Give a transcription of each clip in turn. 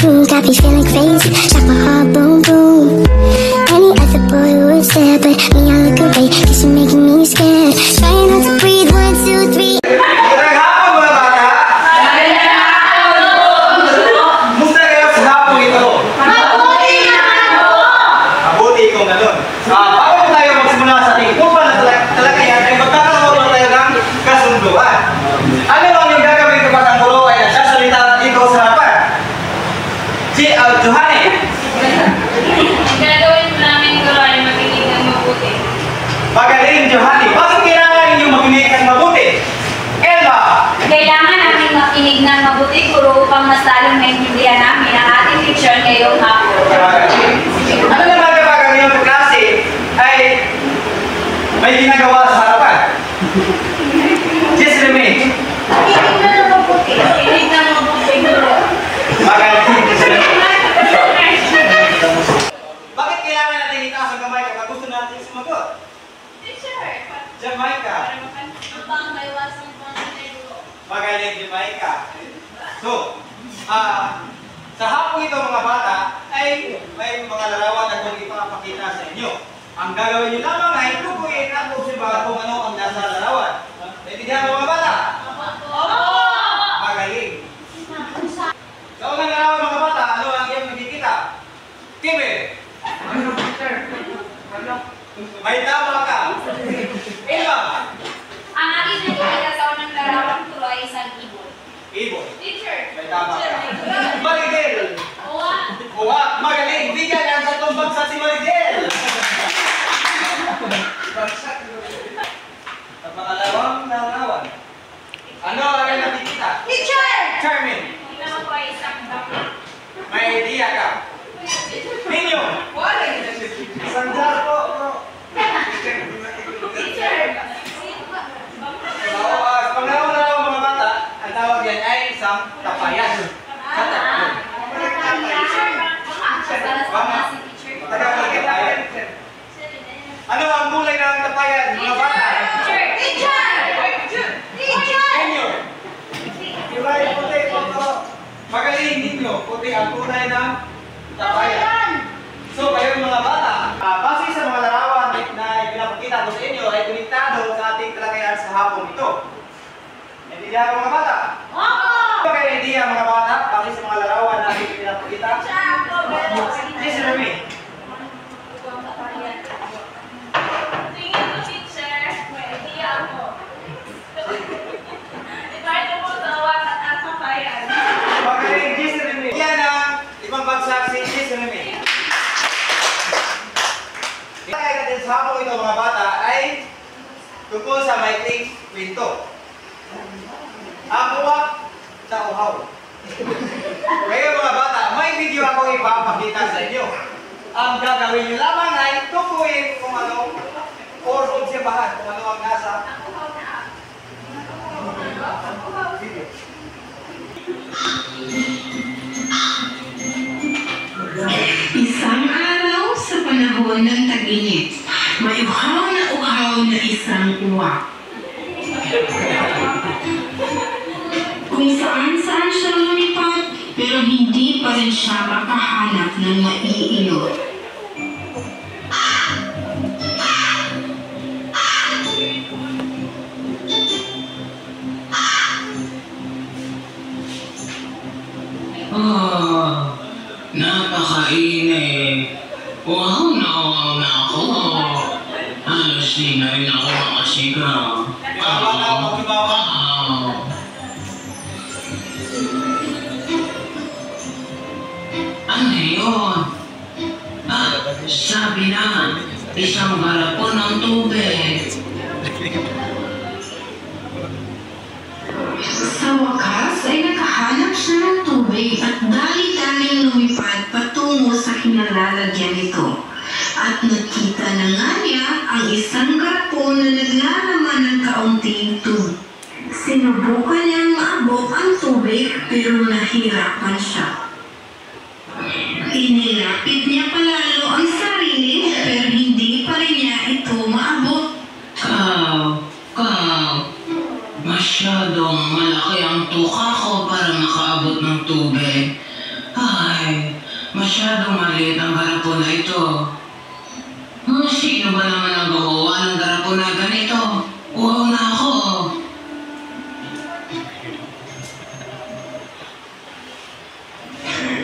room, got me feeling crazy. Shot my heart, boom, boom. Any other boy would stare, but me, I look away, cause you're making me scared. Trying not to breathe, 1, 2, 3. Magaling, Johanny. Bakit kailangan ninyong makinig ng mabuti? Elma! Kailangan namin makinig ng mabuti, guro, upang mas lalong maintindihan namin ang ating teacher ngayong hapon. Ano naman kapag ang iyong klase ay may ginagawa sa harapan? Just remain. Kinig na ng mabuti. Kinig na ng mabuti, guro. Magaling. Bakit kailangan natin itaas ang kamay kapag gusto natin sumagot? Jamaica. Magaling, Jamaica. So, sa hapong ito mga bata, ay may mga larawan na kung ipapakita sa inyo. Ang gagawin nyo lamang ay tukuyin at obserbahan kung ano ang nasa larawan. Naintindihan mo mga bata? Magaling. Sa unang larawan mga bata, ano ang iyong nakikita? Kimi! May tama ka. Elma! Ang aking nakikita sa unang larawan ko ay isang ibon. Ibon. Teacher! May tama ka. Marigel! Uwa! Magaling! Bigyan yan sa itong bagsak si Marigel! At pangalawang larawan. Ano ang iyong nakikita? Teacher! Charmin! Tingnan ko ay isang dako. May idea ka. Ninyo! Isang jar po, bro. Teacher! Pangalawang larawan mga bata, ang tawag yan ay isang tapayan. Ano ang kulay ng tapayan, mga bata? Ninyo! Kulay puti po ito. Magaling ninyo, puti ang kulay ng tapayan. So, kayo mga bata, base sa mga larawan na pinapakita ko sa inyo ay konektado sa ating talakayan sa hapong ito. Naintindihan ko mga bata? Opo! Kayo naintindihan mga bata, base sa mga larawan na ating pinapakita? Please remain. Tingin ko, teacher. May idea ako. Ipahit mo sa wakat at papayan. Magaling, please remain. Yan ang ibang bagsak si please remain. Kaya natin sa hapong ito mga bata ay tungkol sa maikling kwento. Ang uwak sa uhaw. Kaya mga bata, may video ako ipapakita sa inyo. Ang gagawin nyo lamang ay tukuyin kung ano or obserbahan kung ano ang nasa video. Isang araw sa panahon ng tag-init, may uhaw na isang uwak. Kung saan-saan siya lumipad, pero hindi pa rin siya makahanap ng maiinom. Napakainit. Wow na ako. Halos di na rin ako makasiga. Ano yun? Sabi na, isang garapon ng tubig. Sa wakas ay nakahanap siya ng tubig at dali-daling lumipad patungo sa kinalalagyan nito. At nakita na nga niya ang isang garapon na naglalaman ng kaunting tubig. Sinubukan niyang maabot ang tubig pero nahirapan siya. Inilapit niya palalo ang sarili pero hindi pa rin niya ito maabot. Masyadong malaki ang tuka ko para makaabot ng tubig. Ay, Masyadong maliit ang garapon na ito. Sino ba naman ang gumawa ng garapon na ganito? Wow na ako!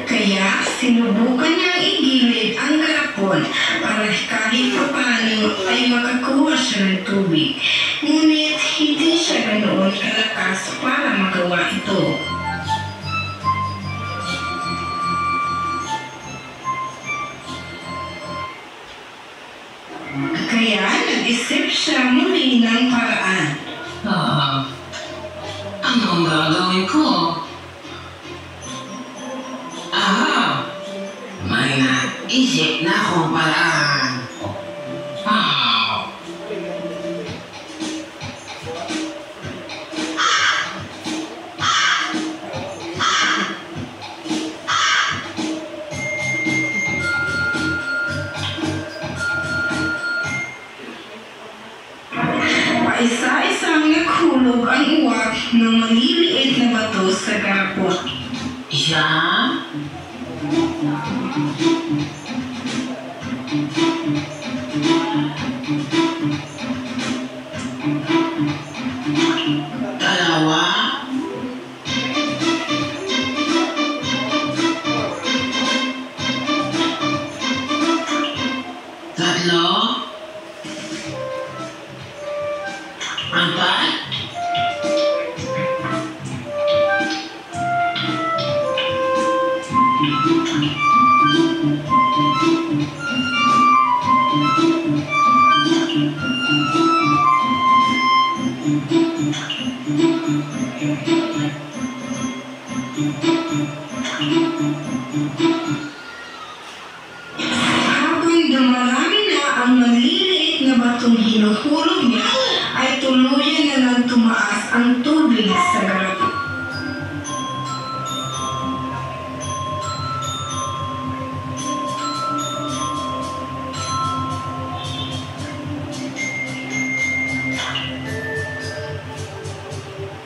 Kaya sinubukan niyang igilid ang garapon para kahit papaano ay makakuha siya ng tubig. Ngunit hindi siya ganoon kalakas para magawa ito. Kaya nag-isip siya muli ng paraan. Anong gagawin ko? May naisip na akong paraan. Paisa-isang naghulog ang uwak ng maliliit na bato sa garapon. Isa, dalawa, tatlo, apat, Habang dumarami na ang maliliit na batong hinuhulog niya, ay tuluyan na lang tumaas ang tubig sa garapon.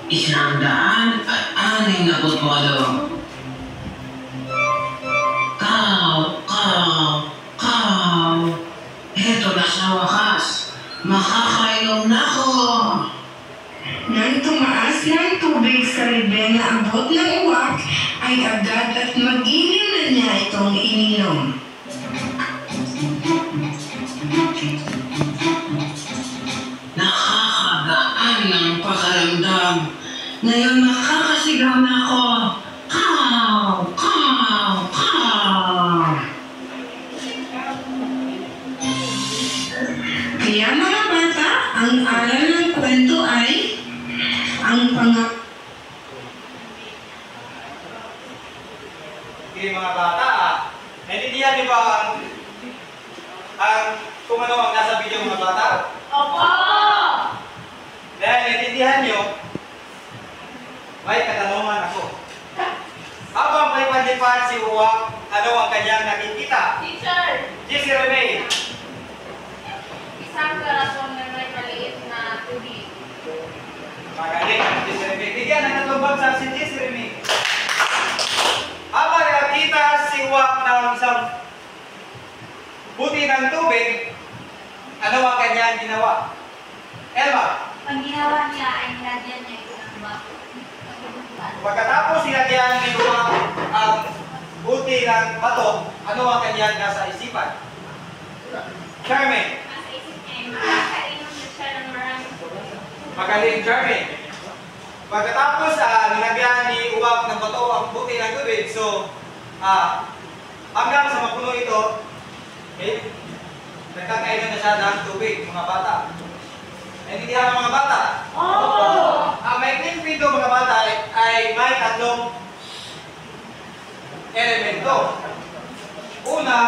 isang daan at 68. Kaw! Heto na sa wakas. Makakainom na ako. Nang tumaas na ang tubig sa level na abot ng uwak, ay agad at magilim na niya itong ininom. Nakakagaan ng pakaramdam. Ngayon makakasigaw na ako. Kaw! Kaya mga bata, ang aral ng kwento ay ang Okay, mga bata, naintindihan niyo ba kung ano ang nasa video, mga bata? Opo! Dahil naintindihan niyo, may katanungan ako. Habang palipad-lipad si Uwak, ano ang kanyang nakikita? Teacher! Jesse Rene. Isang garapon na may maliit na tubig. Magaling ang Jesse Rene. Bigyan ng natubag sa si Jesse Rene. Habang nakita si Uwak ng isang buti ng tubig, ano ang kanyang ginawa? Elma, Ang ginawa niya ay nilagyan niya ito ng bato. pagkatapos sinagyan ni Uwak ang buti ng bato, ano ang kanyang nasa isipan? Charmaine. Nasa isip niya, makakainom na siya ng maraming tubig. Magaling, Charmaine. Pagkatapos nilagyan ni Uwak ng bato ang buti ng tubig, so hanggang sa mapuno ito, okay, nagkakainom na siya ng tubig, mga bata. Naintindihan ang mga bata? Oo! Ang maikling pinto, mga bata, ay may tatlong elemento. Una,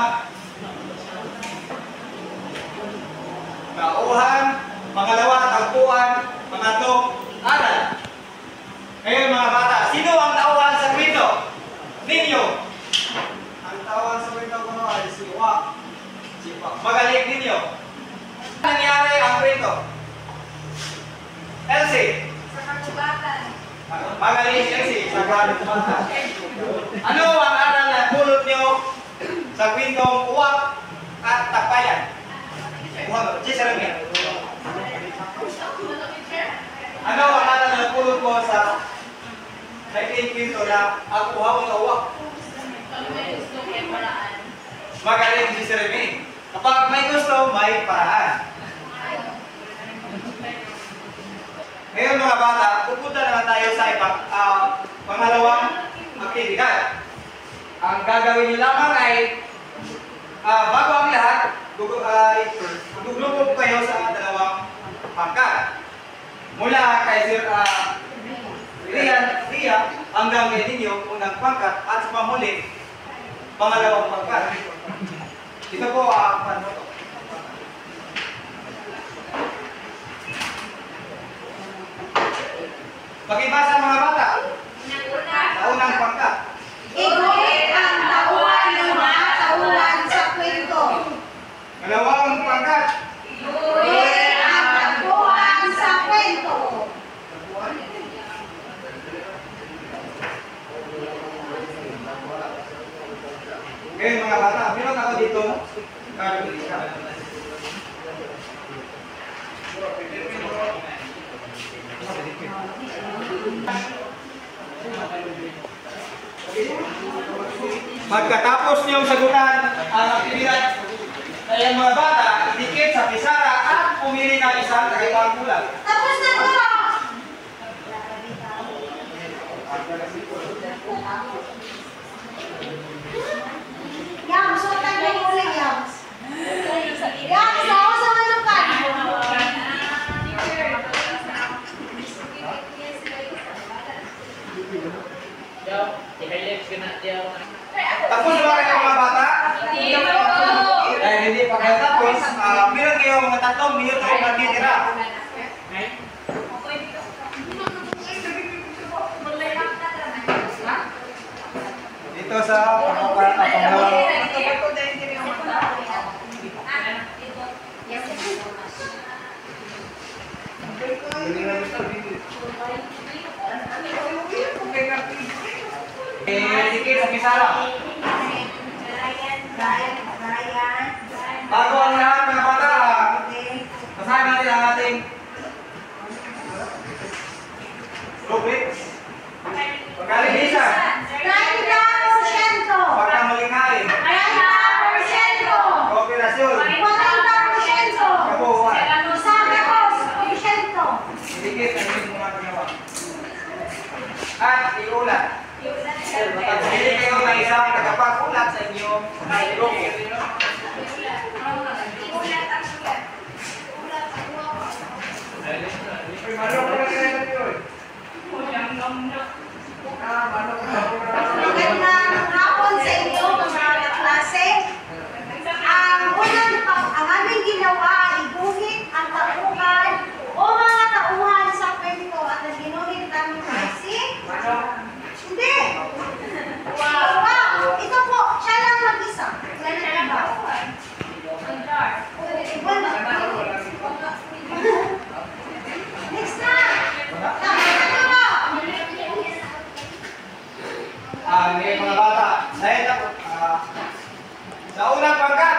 kauhan. Pangalawa, tagpuan. Pangatlo, aral. Ngayon, mga bata, sino ang tauhan sa kwento ninyo? Ang tauhan sa kwento ko ay si Uwak. Magaling ninyo. Ano nangyari ang kwento? Elsie. Sa kagubatan. Magaling Elsie. Sa kagubatan. Ano ang aral na pulot nyo sa kwentong uwak at takbayan. Uwak, Jeremy. Ano ang alam na pulot mo sa kwento na ang uhawang na uwak? Magaling si Jeremy. Kapag may gusto, may paraan. Ngayon mga bata, pupunta naman tayo sa pangalawang aktibidad. Ang gagawin niyo lamang ay bago ang lahat, gugrupo kayo sa dalawang pangkat. Mula kay Sir Ria hanggang kay ninyo, unang pangkat at sa pamuli, pangalawang pangkat. Ito po ang pakibasa mga bata. Sa unang pangkat. Iguhit ang tauhan ng mga tauhan sa kwento. Dalawang pangkat. Iguhit ang tauhan sa kwento. Ngayon mga bata, meron ako dito. Pagkatapos niyong sagutan ang aktibidad ay mga bata, idikit sa pisara at pumili ng isang kakaibang bulag. Tapos na po! Yams, sultan na yung uling Yams. Yams, ako sa malukan. Tapos na ba kayo mga bata? Dahil hindi pa kayo tapos, meron kayo mga 3 minuto ang magtitira. Dito sa pangalawang. Dikit sa pisara. Bago ang lahat mga bata, basahin natin ang ating rubrics. Pagkalinisan, 90%. pagkamalingay, 90%. kooperasyon, 40%. kabuuan. Sabi ko, 10%. Dikit ang inyong mga pagawa. At iulat. Pagpili kayo ng isang nagpapakulat sa inyong grupo. Magandang hapon sa inyo mga kaklase. Ang aming ginawa ay iguhit ang tauhan o mga tauhan sa kwento at ang ginuhit namin kasi hindi. Wow! Ito po, siya lang mag-isa. Next na! Ngayon mga bata, sa unang pangkat,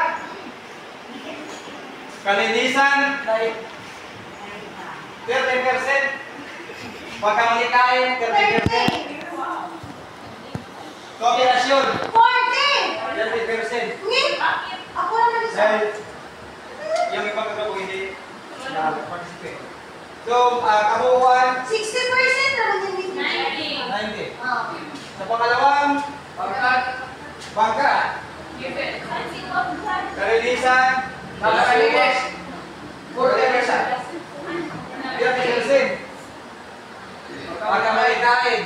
kalinisan, 30%, pagkamalikain, 30%, kooperasyon, 40! 30%, Ako lang mag-isa. dahil yung ibang grupo hindi participate. So, kabuuan, 60% naman yung dito. 90. Oh. Sa pangalawang pangkat, kalinisan, 40%, 30%, pagkamalikain,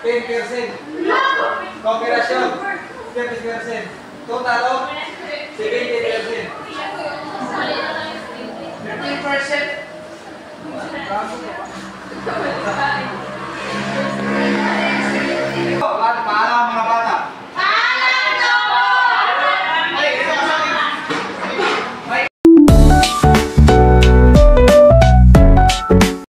10%, kooperasyon, 30%, total of 70%. 50%.